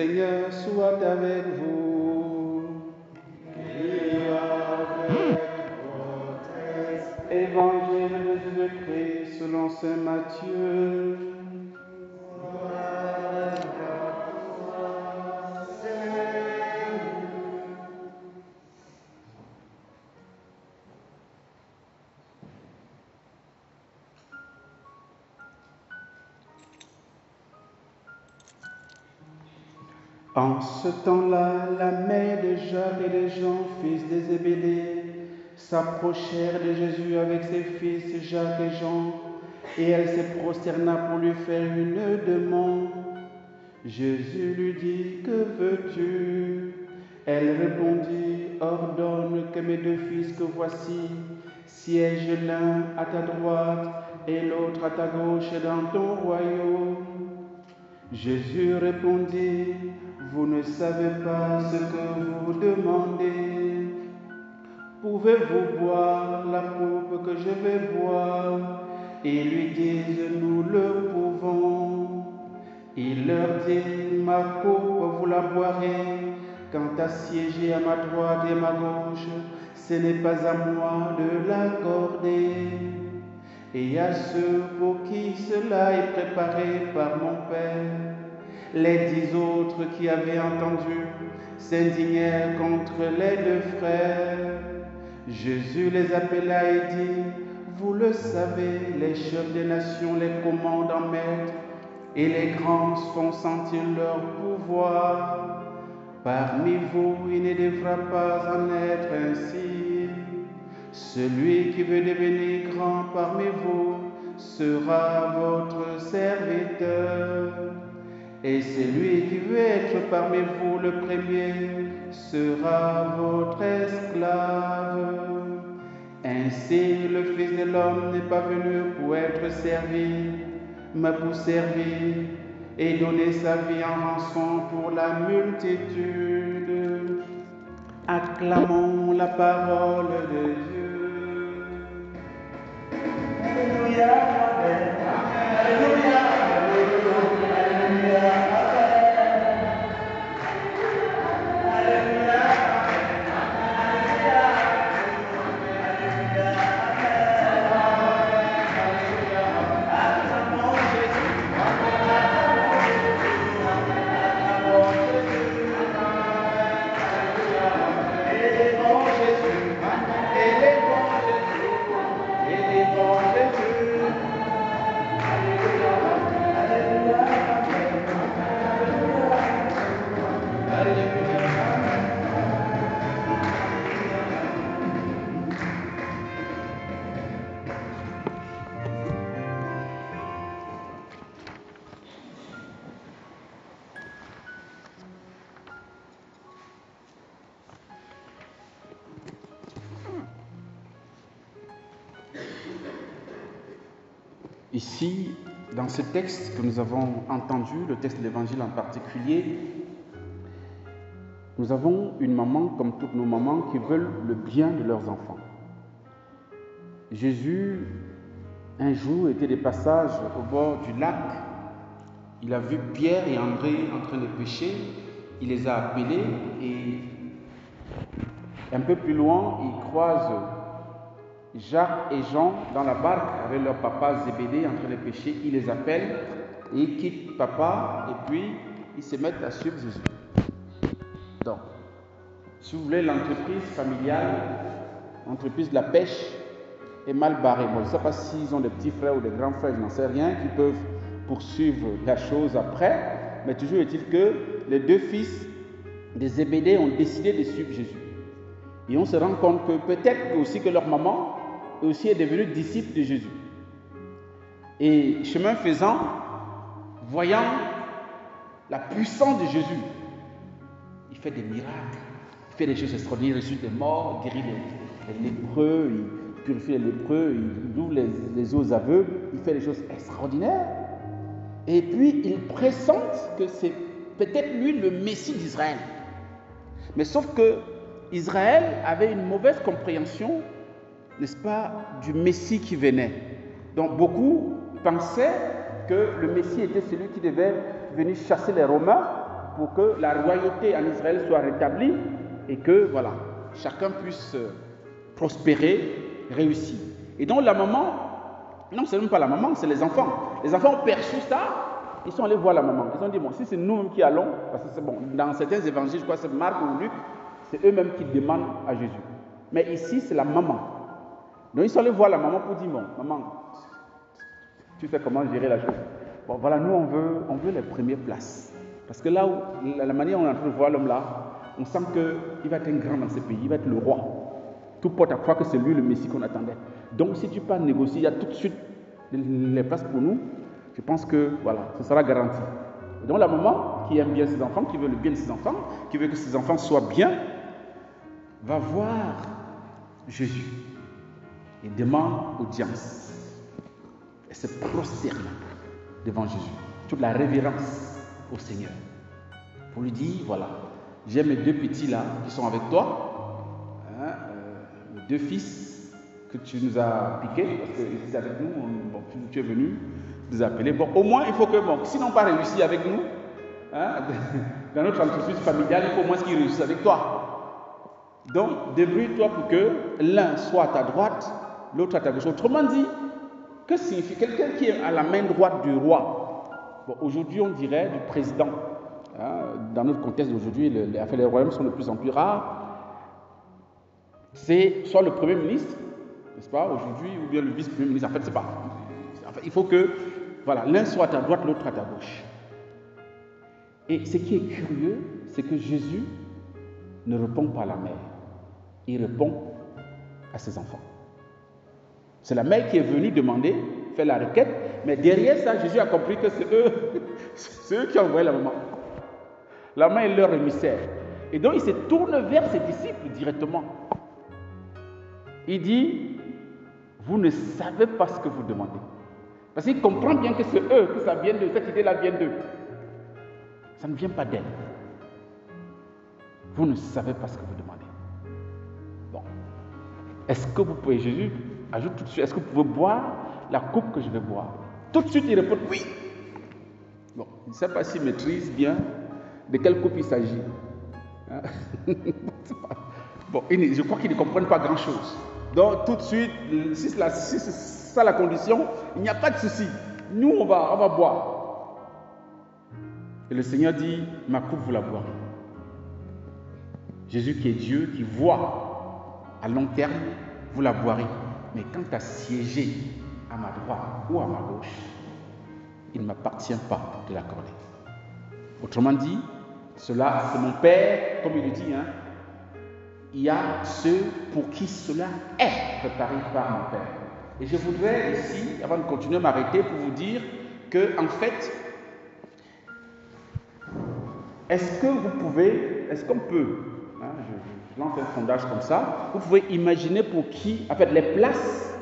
Seigneur soit avec vous. Et avec votre esprit. Évangile de Jésus-Christ selon saint Matthieu. En ce temps-là, la mère de Jacques et de Jean, fils de Zébédée, s'approchèrent de Jésus avec ses fils Jacques et Jean, et elle se prosterna pour lui faire une demande. Jésus lui dit, que veux-tu? Elle répondit, ordonne que mes deux fils que voici siègent l'un à ta droite et l'autre à ta gauche dans ton royaume. Jésus répondit, vous ne savez pas ce que vous demandez. Pouvez-vous boire la coupe que je vais boire? Ils lui disent, nous le pouvons. Il leur dit, ma coupe vous la boirez. Quant à siéger à ma droite et à ma gauche, ce n'est pas à moi de l'accorder. Et à ceux pour qui cela est préparé par mon Père. Les 10 autres qui avaient entendu s'indignèrent contre les deux frères. Jésus les appela et dit, vous le savez, les chefs des nations les commandent en maître, et les grands font sentir leur pouvoir. Parmi vous, il ne devra pas en être ainsi. Celui qui veut devenir grand parmi vous sera votre serviteur. Et celui qui veut être parmi vous le premier sera votre esclave. Ainsi, le Fils de l'homme n'est pas venu pour être servi, mais pour servir et donner sa vie en rançon pour la multitude. Acclamons la parole de Dieu. Alléluia, Amen. Alléluia, Alléluia, Alléluia, Alléluia, Alléluia, Ici, dans ce texte que nous avons entendu, le texte de l'Évangile en particulier, nous avons une maman, comme toutes nos mamans, qui veulent le bien de leurs enfants. Jésus, un jour, était de passage au bord du lac. Il a vu Pierre et André en train de pêcher. Il les a appelés et un peu plus loin, il croise Jacques et Jean dans la barque avec leur papa Zébédée en train de pêcher. Il les appelle et ils quittent papa et puis ils se mettent à suivre Jésus. Donc, si vous voulez, l'entreprise familiale, l'entreprise de la pêche est mal barrée. Moi, je ne sais pas s'ils ont des petits frères ou des grands frères, je n'en sais rien, qui peuvent poursuivre la chose après, mais toujours est-il que les deux fils de Zébédée ont décidé de suivre Jésus. Et on se rend compte que peut-être aussi que leur maman aussi est devenue disciple de Jésus. Et chemin faisant, voyant la puissance de Jésus, il fait des miracles, il fait des choses extraordinaires, il ressuscite les morts, guérit les lépreux, il purifie les lépreux, il ouvre les eaux aveugles, il fait des choses extraordinaires. Et puis il pressent que c'est peut-être lui le Messie d'Israël. Mais sauf que Israël avait une mauvaise compréhension, n'est-ce pas, du Messie qui venait. Donc beaucoup pensaient que le Messie était celui qui devait venir chasser les Romains pour que la royauté en Israël soit rétablie et que, voilà, chacun puisse prospérer, réussir. Et donc la maman, non, c'est même pas la maman, c'est les enfants. Les enfants ont perçu ça, ils sont allés voir la maman. Ils ont dit, bon, si c'est nous-mêmes qui allons, parce que c'est bon, dans certains évangiles, je crois que c'est Marc ou Luc, c'est eux-mêmes qui demandent à Jésus. Mais ici, c'est la maman. Donc ils sont allés voir la maman pour dire, bon, maman, tu sais comment gérer la chose. Bon, voilà, nous, on veut les premières places. Parce que là, où, la manière dont on est en train de voir l'homme là, on sent qu'il va être un grand dans ce pays, il va être le roi. Tout porte à croire que c'est lui le Messie qu'on attendait. Donc, si tu pars négocier, il y a tout de suite les places pour nous. Je pense que, voilà, ce sera garanti. Et donc, la maman qui aime bien ses enfants, qui veut le bien de ses enfants, qui veut que ses enfants soient bien, va voir Jésus et demande audience. Et se prosterne devant Jésus. Toute la révérence au Seigneur. Pour lui dire, voilà, j'ai mes deux petits là qui sont avec toi, mes deux fils que tu nous as piqués, parce qu'ils étaient avec nous, bon, tu es venu nous appeler. Bon, au moins, il faut que, bon, s'ils n'ont pas réussi avec nous, dans notre entreprise familiale, il faut au moins qu'ils réussissent avec toi. Donc, débrouille-toi pour que l'un soit à ta droite, l'autre à ta gauche. Autrement dit, que signifie quelqu'un qui est à la main droite du roi? Bon, aujourd'hui, on dirait du président. Dans notre contexte d'aujourd'hui, les royaumes sont de plus en plus rares. C'est soit le Premier ministre, n'est-ce pas, aujourd'hui, ou bien le vice-premier ministre. En fait, c'est pas. En fait, il faut que, voilà, l'un soit à ta droite, l'autre à ta gauche. Et ce qui est curieux, c'est que Jésus ne répond pas à la mère. Il répond à ses enfants. C'est la mère qui est venue demander, faire la requête, mais derrière ça, Jésus a compris que c'est eux qui ont envoyé la maman. La maman est leur émissaire. Et donc, il se tourne vers ses disciples directement. Il dit, vous ne savez pas ce que vous demandez. Parce qu'il comprend bien que c'est eux, que ça vient d'eux, cette idée-là vient d'eux. Ça ne vient pas d'elle. Vous ne savez pas ce que vous demandez. Bon. Est-ce que vous pouvez, Jésus ajoute tout de suite, est-ce que vous pouvez boire la coupe que je vais boire? Tout de suite, il répond oui. Bon, il ne sait pas s'il maîtrise bien de quelle coupe il s'agit. Bon, je crois qu'ils ne comprennent pas grand-chose. Donc, tout de suite, si c'est ça la condition, il n'y a pas de souci. Nous, on va boire. Et le Seigneur dit, ma coupe, vous la boirez. Jésus qui est Dieu, qui voit à long terme, vous la boirez. Mais quant à siéger à ma droite ou à ma gauche, il ne m'appartient pas de l'accorder. Autrement dit, cela, c'est mon Père, comme il le dit, il y a ceux pour qui cela est préparé par mon Père. Et je voudrais ici, avant de continuer, m'arrêter pour vous dire que, en fait, est-ce qu'on peut, je lance un sondage comme ça, vous pouvez imaginer pour qui, en fait, les places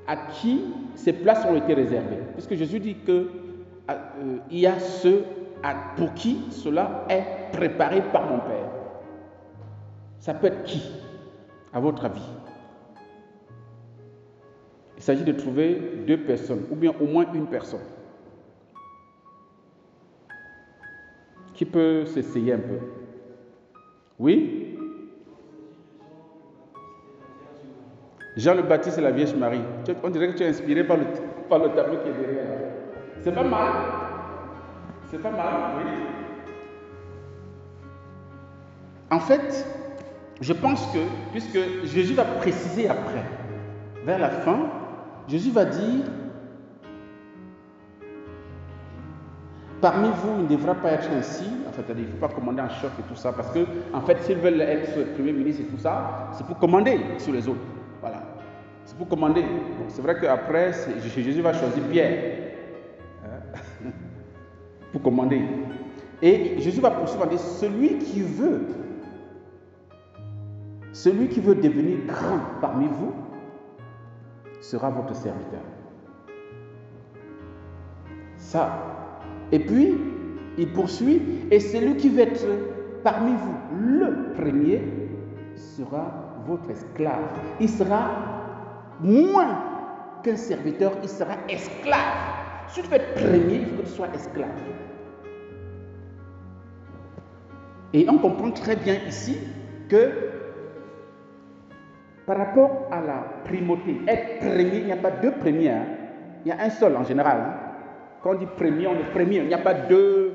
à qui ces places ont été réservées. Puisque Jésus dit que il y a ceux pour qui cela est préparé par mon Père. Ça peut être qui, à votre avis? Il s'agit de trouver 2 personnes, ou bien au moins une personne, qui peut s'essayer un peu. Oui? Jean le Baptiste et la Vierge Marie. On dirait que tu es inspiré par le tableau qui est derrière. C'est pas mal. C'est pas mal, oui. En fait, je pense que, puisque Jésus va préciser après, vers la fin, Jésus va dire, parmi vous, il ne devra pas être ainsi. En fait, il ne faut pas commander en chef et tout ça, parce que, en fait, s'ils veulent être premier ministre et tout ça, c'est pour commander sur les autres. Voilà. C'est pour commander. Bon, c'est vrai qu'après, Jésus va choisir Pierre pour commander. Et Jésus va poursuivre en disant, celui qui veut devenir grand parmi vous sera votre serviteur. Ça. Et puis, il poursuit, et celui qui veut être parmi vous le premier sera votre esclave. Il sera moins qu'un serviteur, il sera esclave. Si tu veux être premier, il faut que tu sois esclave. Et on comprend très bien ici que par rapport à la primauté, être premier, il n'y a pas deux premiers. Hein. Il y a un seul en général. Hein. Quand on dit premier, on est premier. Il n'y a pas deux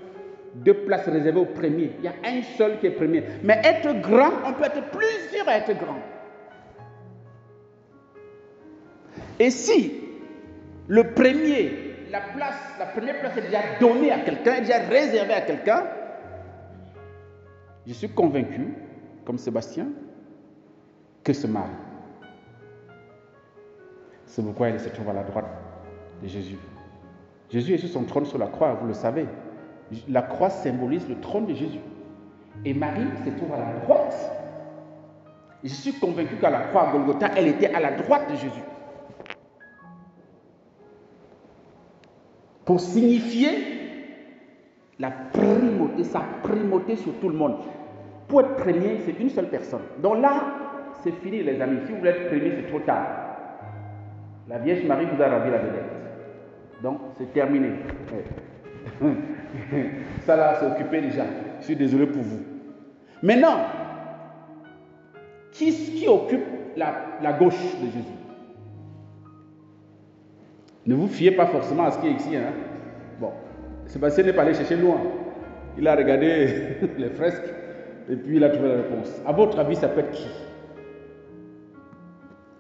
places réservées au premier. Il y a un seul qui est premier. Mais être grand, on peut être plusieurs à être grand. Et si le premier, la première place est déjà donnée à quelqu'un, est déjà réservée à quelqu'un, je suis convaincu, comme Sébastien, que ce Marie. C'est pourquoi elle se trouve à la droite de Jésus. Jésus est sur son trône sur la croix, vous le savez. La croix symbolise le trône de Jésus. Et Marie se trouve à la droite. Et je suis convaincu qu'à la croix à Golgotha, elle était à la droite de Jésus. Pour signifier la primauté, sa primauté sur tout le monde. Pour être premier, c'est une seule personne. Donc là, c'est fini les amis. Si vous voulez être premier, c'est trop tard. La Vierge Marie vous a ravi la vedette. Donc, c'est terminé. Ça là, c'est occupé déjà. Je suis désolé pour vous. Maintenant, qui occupe la gauche de Jésus? Ne vous fiez pas forcément à ce qui est ici. Hein? Bon, Sébastien n'est pas allé chercher loin. Il a regardé les fresques et puis il a trouvé la réponse. À votre avis, ça peut être qui?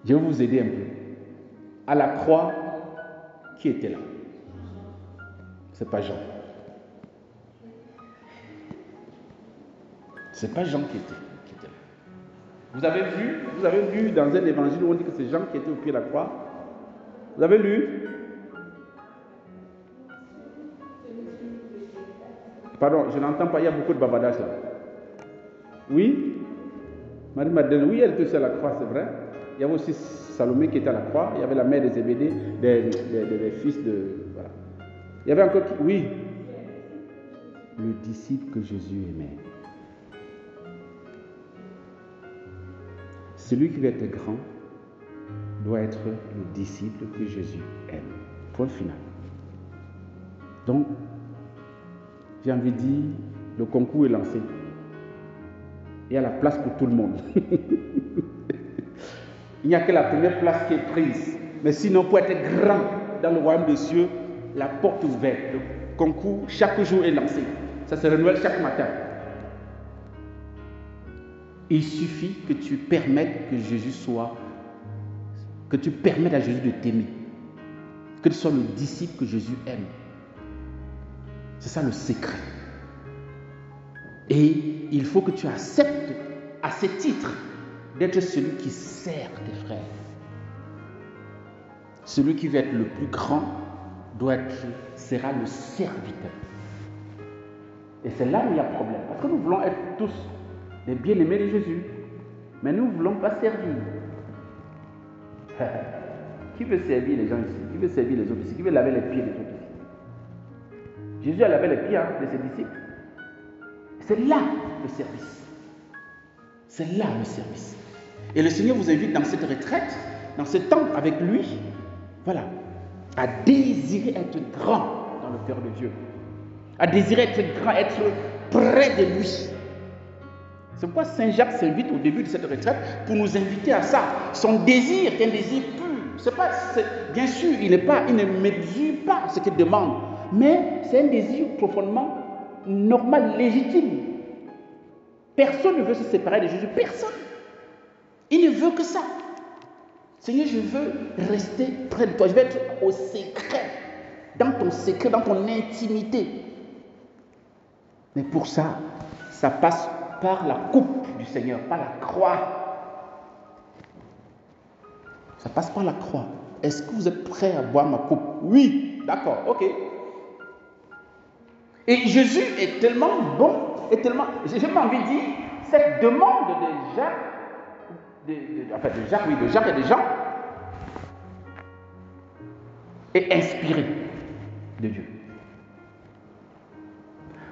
Je vais vous aider un peu. À la croix, qui était là? C'est pas Jean. C'est pas Jean qui était là. Vous avez lu dans un évangile où on dit que c'est Jean qui était au pied de la croix. Vous avez lu? Pardon, je n'entends pas, il y a beaucoup de bavardage là. Oui? Marie-Madeleine, oui, elle était aussi à la croix, c'est vrai. Il y avait aussi Salomé qui était à la croix. Il y avait la mère des Zébédée, des fils de... Voilà. Il y avait encore qui? Oui. Le disciple que Jésus aimait. Celui qui veut être grand doit être le disciple que Jésus aime. Point final. Donc, j'ai envie de dire, le concours est lancé. Il y a la place pour tout le monde. Il n'y a que la première place qui est prise. Mais sinon, pour être grand dans le royaume des cieux, la porte est ouverte. Le concours, chaque jour est lancé. Ça se renouvelle chaque matin. Il suffit que tu permettes que Jésus soit, que tu permettes à Jésus de t'aimer. Que tu sois le disciple que Jésus aime. C'est ça le secret. Et il faut que tu acceptes à ce titre d'être celui qui sert tes frères. Celui qui veut être le plus grand sera le serviteur. Et c'est là où il y a problème. Parce que nous voulons être tous des bien-aimés de Jésus. Mais nous ne voulons pas servir. Qui veut servir les gens ici? Qui veut servir les autres ici? Qui veut laver les pieds des autres ici? Jésus a lavé les pieds de ses disciples. C'est là le service. C'est là le service. Et le Seigneur vous invite dans cette retraite, dans ce temps avec lui, voilà, à désirer être grand dans le cœur de Dieu. À désirer être grand, être près de lui. C'est pourquoi Saint Jacques s'invite au début de cette retraite pour nous inviter à ça. Son désir est un désir pur. Bien sûr, il ne mesure pas ce qu'il demande, mais c'est un désir profondément normal, légitime. Personne ne veut se séparer de Jésus. Personne. Il ne veut que ça. Seigneur, je veux rester près de toi. Je veux être au secret, dans ton intimité. Mais pour ça, ça passe par la coupe du Seigneur, par la croix. Ça passe par la croix. Est-ce que vous êtes prêts à boire ma coupe? Oui, d'accord, ok. Et Jésus est tellement bon, j'ai pas envie de dire, cette demande de Jacques et de Jean, est inspirée de Dieu.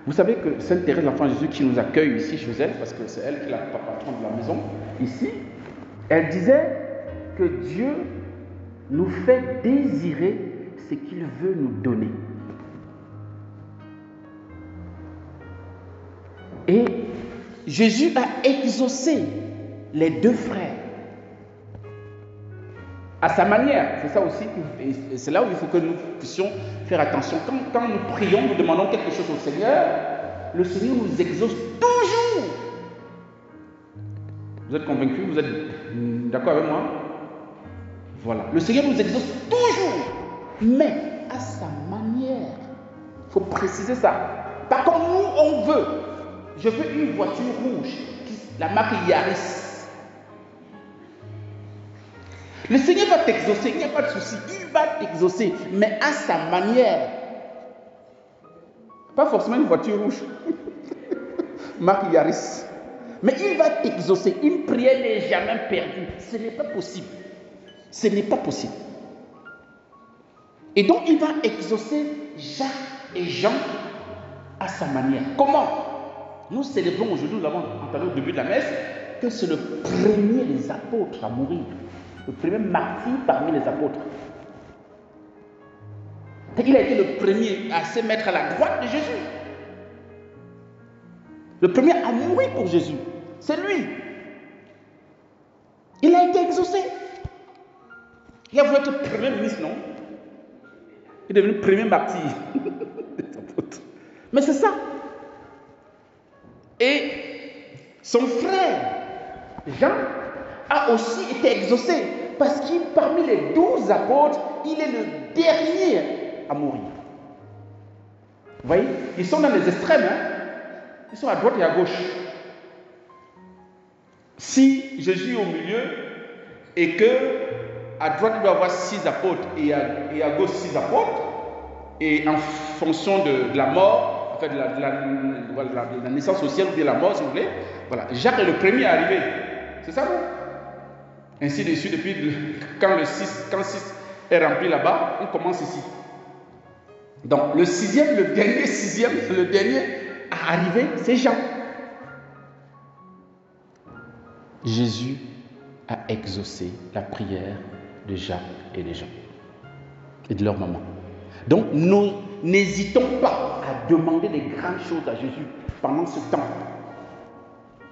Vous savez que Sainte Thérèse, l'enfant Jésus, qui nous accueille ici chez elle, parce que c'est elle qui est la patronne de la maison, ici, elle disait que Dieu nous fait désirer ce qu'il veut nous donner. Et Jésus a exaucé les deux frères à sa manière. C'est ça aussi, et c'est là où il faut que nous puissions faire attention. Quand nous prions, nous demandons quelque chose au Seigneur, le Seigneur nous exauce toujours. Vous êtes convaincus? Vous êtes d'accord avec moi? Voilà. Le Seigneur nous exauce toujours, mais à sa manière. Il faut préciser ça. Pas comme nous on veut. Je veux une voiture rouge, la marque Yaris. Le Seigneur va t'exaucer, il n'y a pas de souci. Il va t'exaucer, mais à sa manière. Pas forcément une voiture rouge. Marque Yaris. Mais il va t'exaucer. Une prière n'est jamais perdue. Ce n'est pas possible. Ce n'est pas possible. Et donc, il va exaucer Jacques et Jean à sa manière. Comment? Nous célébrons aujourd'hui, nous l'avons entendu au début de la messe, que c'est le premier des apôtres à mourir. Le premier martyr parmi les apôtres. Il a été le premier à se mettre à la droite de Jésus. Le premier à mourir pour Jésus. C'est lui. Il a été exaucé. Il a voulu être premier ministre, non? Il est devenu premier martyr des apôtres. Mais c'est ça. Et son frère, Jean, a aussi été exaucé. Parce qu'il, parmi les 12 apôtres, il est le dernier à mourir. Vous voyez? Ils sont dans les extrêmes. Ils sont à droite et à gauche. Si Jésus est au milieu et que à droite il doit y avoir 6 apôtres et à gauche 6 apôtres, et en fonction de la mort, en fait de la naissance au ciel ou de la mort si vous voulez, voilà, Jacques est le premier à arriver. C'est ça, non? Ainsi de suite, depuis quand 6 est rempli là-bas, on commence ici. Donc le dernier à arriver, c'est Jean. Jésus a exaucé la prière de Jacques et de Jean et de leur maman. Donc, nous n'hésitons pas à demander des grandes choses à Jésus pendant ce temps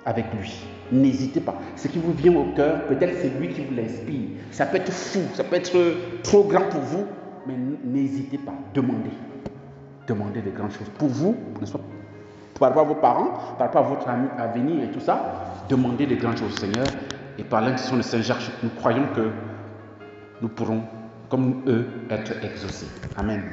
avec lui. N'hésitez pas. Ce qui vous vient au cœur, peut-être c'est lui qui vous l'inspire. Ça peut être fou, ça peut être trop grand pour vous, mais n'hésitez pas. Demandez. Demandez des grandes choses. Pour vous, par rapport à vos parents, par rapport à votre avenir et tout ça, demandez des grandes choses au Seigneur. Et par l'intercession de Saint Jacques, nous croyons que nous pourrons, comme eux, être exaucés. Amen.